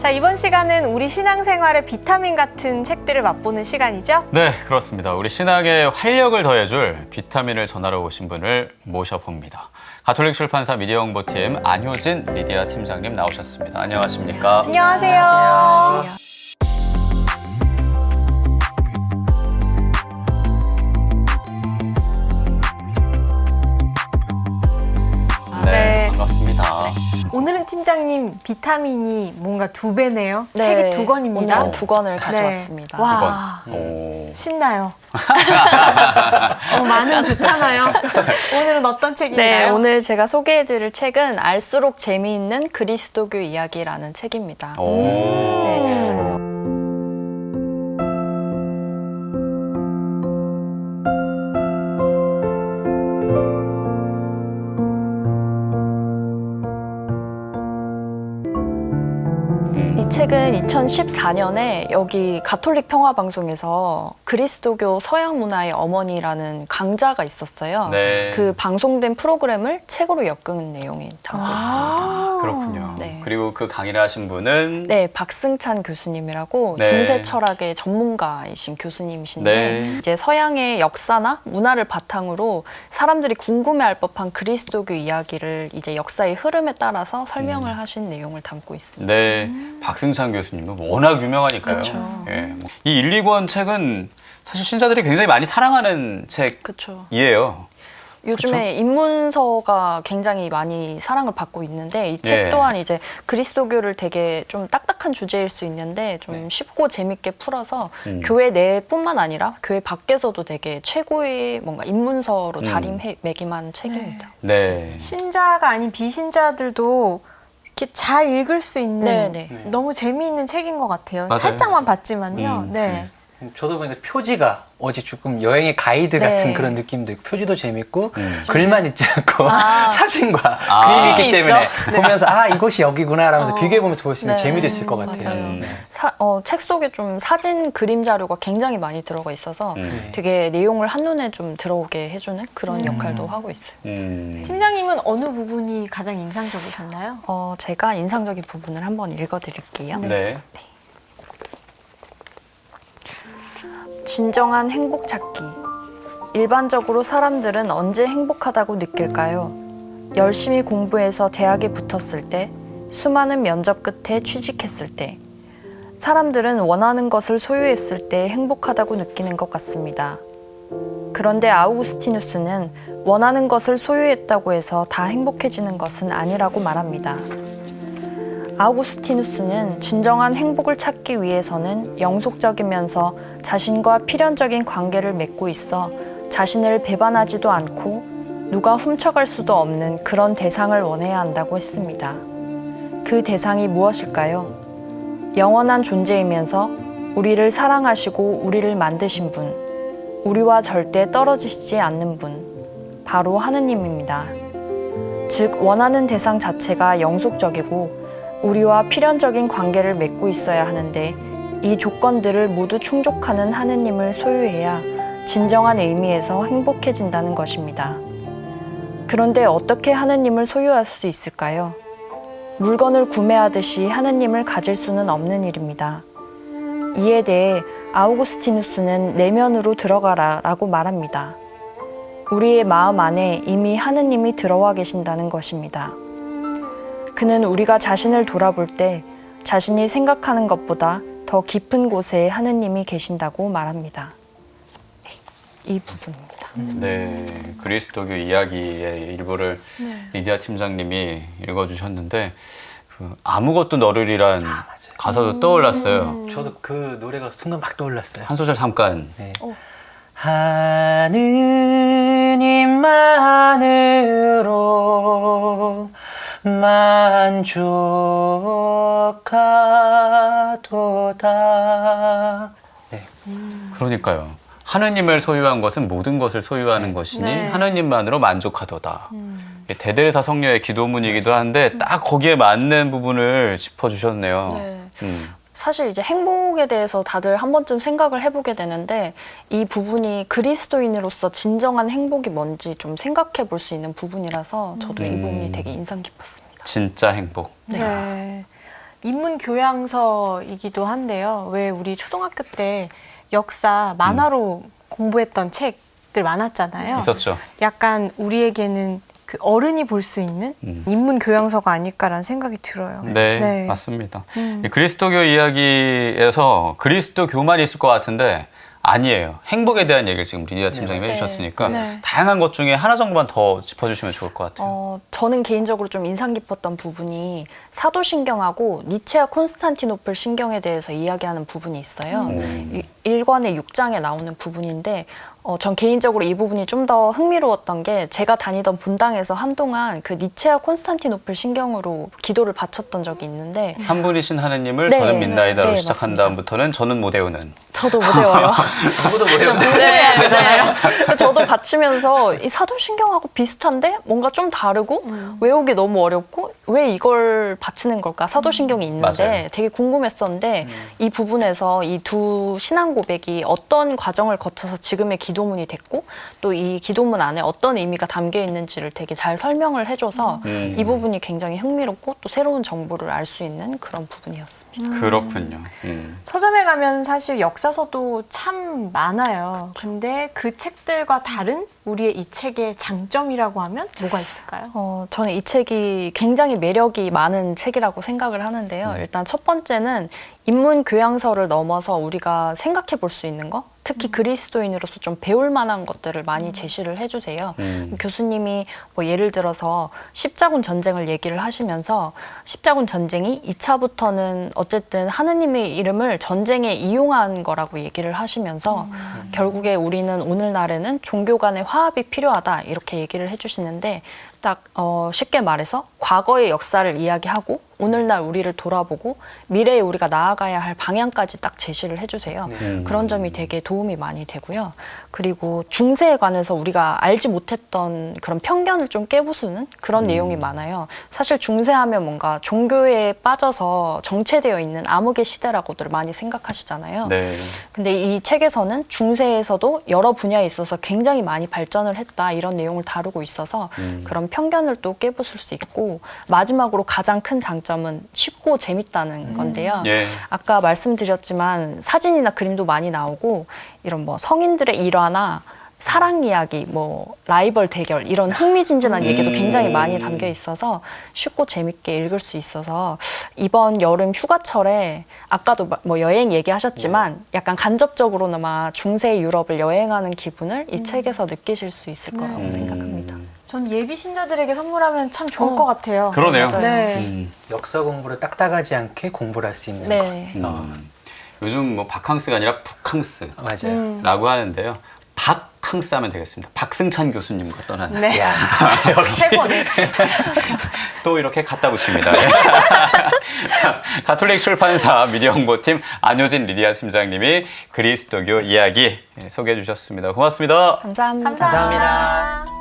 자, 이번 시간은 우리 신앙생활의 비타민 같은 책들을 맛보는 시간이죠? 네, 그렇습니다. 우리 신앙에 활력을 더해줄 비타민을 전하러 오신 분을 모셔봅니다. 가톨릭 출판사 미디어 홍보팀 안효진 미디어 팀장님 나오셨습니다. 안녕하십니까? 안녕하세요. 안녕하세요. 네. 반갑습니다. 오늘은 팀장님 비타민이 뭔가 2배네요. 네, 책이 2권입니다. 오늘 2권을 가져왔습니다. 네. 와, 오. 신나요. 많으면 좋잖아요. 오늘은 어떤 책인가요? 네, 오늘 제가 소개해드릴 책은 알수록 재미있는 그리스도교 이야기라는 책입니다. 오. 네. 이 책은 2014년에 여기 가톨릭 평화방송에서 그리스도교 서양 문화의 어머니라는 강자가 있었어요. 네. 그 방송된 프로그램을 책으로 엮은 내용이 담고 있습니다. 그렇군요. 네. 그리고 그 강의를 하신 분은 네, 박승찬 교수님이라고 네. 중세 철학의 전문가이신 교수님이신데 네. 이제 서양의 역사나 문화를 바탕으로 사람들이 궁금해할 법한 그리스도교 이야기를 이제 역사의 흐름에 따라서 설명을 하신 내용을 담고 있습니다. 네, 박승찬 교수님은 워낙 유명하니까요. 그렇죠. 예. 이 1, 2권 책은 사실 신자들이 굉장히 많이 사랑하는 그렇죠. 책이에요. 요즘에 입문서가 굉장히 많이 사랑을 받고 있는데 이 책 예. 또한 이제 그리스도교를 되게 좀 딱딱한 주제일 수 있는데 좀 쉽고 재밌게 풀어서 교회 내뿐만 아니라 교회 밖에서도 되게 최고의 뭔가 입문서로 자리매김한 책입니다. 네. 신자가 아닌 비신자들도 이렇게 잘 읽을 수 있는 네. 너무 재미있는 책인 것 같아요. 맞아요. 살짝만 봤지만요. 네. 저도 보니까 표지가 어디 조금 여행의 가이드 네. 같은 그런 느낌도 있고 표지도 재밌고 글만 있지 않고 사진과 아. 그림이 있기 그림이 때문에 있어? 보면서 아 이곳이 여기구나 라면서 비교해보면서 볼 수 있는 네. 재미도 있을 것 같아요. 맞아요. 책 속에 좀 사진 그림 자료가 굉장히 많이 들어가 있어서 되게 내용을 한눈에 좀 들어오게 해주는 그런 역할도 하고 있어요. 팀장님은 어느 부분이 가장 인상적이셨나요? 제가 인상적인 부분을 한번 읽어드릴게요. 네. 진정한 행복 찾기. 일반적으로 사람들은 언제 행복하다고 느낄까요? 열심히 공부해서 대학에 붙었을 때, 수많은 면접 끝에 취직했을 때, 사람들은 원하는 것을 소유했을 때 행복하다고 느끼는 것 같습니다. 그런데 아우구스티누스는 원하는 것을 소유했다고 해서 다 행복해지는 것은 아니라고 말합니다. 아우구스티누스는 진정한 행복을 찾기 위해서는 영속적이면서 자신과 필연적인 관계를 맺고 있어 자신을 배반하지도 않고 누가 훔쳐갈 수도 없는 그런 대상을 원해야 한다고 했습니다. 그 대상이 무엇일까요? 영원한 존재이면서 우리를 사랑하시고 우리를 만드신 분, 우리와 절대 떨어지시지 않는 분, 바로 하느님입니다. 즉, 원하는 대상 자체가 영속적이고 우리와 필연적인 관계를 맺고 있어야 하는데 이 조건들을 모두 충족하는 하느님을 소유해야 진정한 의미에서 행복해진다는 것입니다. 그런데 어떻게 하느님을 소유할 수 있을까요? 물건을 구매하듯이 하느님을 가질 수는 없는 일입니다. 이에 대해 아우구스티누스는 내면으로 들어가라 라고 말합니다. 우리의 마음 안에 이미 하느님이 들어와 계신다는 것입니다. 그는 우리가 자신을 돌아볼 때 자신이 생각하는 것보다 더 깊은 곳에 하느님이 계신다고 말합니다. 네, 이 부분입니다. 네, 그리스도교 이야기의 일부를 리디아 팀장님이 읽어주셨는데 그 아무것도 너르리란 가사도 떠올랐어요. 저도 그 노래가 순간 막 떠올랐어요. 한 소절 잠깐. 네. 하느님만으로 만족하도다. 네. 그러니까요. 하느님을 소유한 것은 모든 것을 소유하는 것이니 네. 하느님만으로 만족하도다. 대데레사 성녀의 기도문이기도 한데 딱 거기에 맞는 부분을 짚어주셨네요. 네. 음. 사실 이제 행복에 대해서 다들 한 번쯤 생각을 해보게 되는데 이 부분이 그리스도인으로서 진정한 행복이 뭔지 좀 생각해 볼 수 있는 부분이라서 저도 이 부분이 되게 인상 깊었습니다. 진짜 행복. 네. 인문 교양서이기도 한데요. 왜 우리 초등학교 때 역사 만화로 공부했던 책들 많았잖아요. 있었죠. 약간 우리에게는 그 어른이 볼 수 있는 인문 교양서가 아닐까라는 생각이 들어요. 네, 맞습니다. 이 그리스도교 이야기에서 그리스도교만 있을 것 같은데 아니에요. 행복에 대한 얘기를 지금 리디아 팀장님이 해주셨으니까 다양한 것 중에 하나 정도만 더 짚어주시면 좋을 것 같아요. 저는 개인적으로 좀 인상 깊었던 부분이 사도신경하고 니체아 콘스탄티노플 신경에 대해서 이야기하는 부분이 있어요. 1권의 6장에 나오는 부분인데 전 개인적으로 이 부분이 좀 더 흥미로웠던 게 제가 다니던 본당에서 한동안 그 니체아 콘스탄티노플 신경으로 기도를 바쳤던 적이 있는데 한 분이신 하느님을 네, 저는 믿나이다로 네, 시작한 맞습니다. 다음부터는 저는 못 외우는. 저도 못 외워요. 누구도 못 외우는. 네, 맞아요. 저도 바치면서 이 사도신경하고 비슷한데 뭔가 좀 다르고 외우기 너무 어렵고 왜 이걸 바치는 걸까? 사도신경이 있는데 맞아요. 되게 궁금했었는데 이 부분에서 이 두 신앙 고백이 어떤 과정을 거쳐서 지금의 기도문이 됐고 또 이 기도문 안에 어떤 의미가 담겨 있는지를 되게 잘 설명을 해줘서 이 부분이 굉장히 흥미롭고 또 새로운 정보를 알 수 있는 그런 부분이었습니다. 그렇군요. 서점에 가면 사실 역사서도 참 많아요. 근데 그 책들과 다른 우리의 이 책의 장점이라고 하면 뭐가 있을까요? 저는 이 책이 굉장히 매력이 많은 책이라고 생각을 하는데요. 일단 첫 번째는 인문 교양서를 넘어서 우리가 생각해 볼 수 있는 거, 특히 그리스도인으로서 좀 배울 만한 것들을 많이 제시를 해주세요. 교수님이 뭐 예를 들어서 십자군 전쟁을 얘기를 하시면서 십자군 전쟁이 2차부터는 어쨌든 하느님의 이름을 전쟁에 이용한 거라고 얘기를 하시면서 결국에 우리는 오늘날에는 종교 간의 화합이 필요하다 이렇게 얘기를 해주시는데 딱 쉽게 말해서 과거의 역사를 이야기하고 오늘날 우리를 돌아보고 미래에 우리가 나아가야 할 방향까지 딱 제시를 해주세요. 그런 점이 되게 도움이 많이 되고요. 그리고 중세에 관해서 우리가 알지 못했던 그런 편견을 좀 깨부수는 그런 내용이 많아요. 사실 중세하면 뭔가 종교에 빠져서 정체되어 있는 암흑의 시대라고들 많이 생각하시잖아요. 네. 근데 이 책에서는 중세에서도 여러 분야에 있어서 굉장히 많이 발전을 했다 이런 내용을 다루고 있어서 그런 편견을 또 깨부술 수 있고 마지막으로 가장 큰 장점은 쉽고 재밌다는 건데요. 예. 아까 말씀드렸지만 사진이나 그림도 많이 나오고 이런 뭐 성인들의 일화나 사랑 이야기, 뭐 라이벌 대결 이런 흥미진진한 얘기도 굉장히 많이 담겨 있어서 쉽고 재밌게 읽을 수 있어서 이번 여름 휴가철에 아까도 뭐 여행 얘기하셨지만 약간 간접적으로나마 중세 유럽을 여행하는 기분을 이 책에서 느끼실 수 있을 거라고 생각합니다. 전 예비 신자들에게 선물하면 참 좋을 것 같아요. 그러네요. 맞아요. 네. 역사 공부를 딱딱하지 않게 공부를 할 수 있는 네. 요즘 뭐 바캉스가 아니라 북캉스라고 맞아요. 하는데요. 박캉스 하면 되겠습니다. 박승찬 교수님과 떠나는. 네. 야, 역시. 최고네. 또 이렇게 갖다 붙입니다. 자, 가톨릭 출판사 미디어 홍보팀 안효진 리디아 팀장님이 그리스도교 이야기 소개해 주셨습니다. 고맙습니다. 감사합니다. 감사합니다.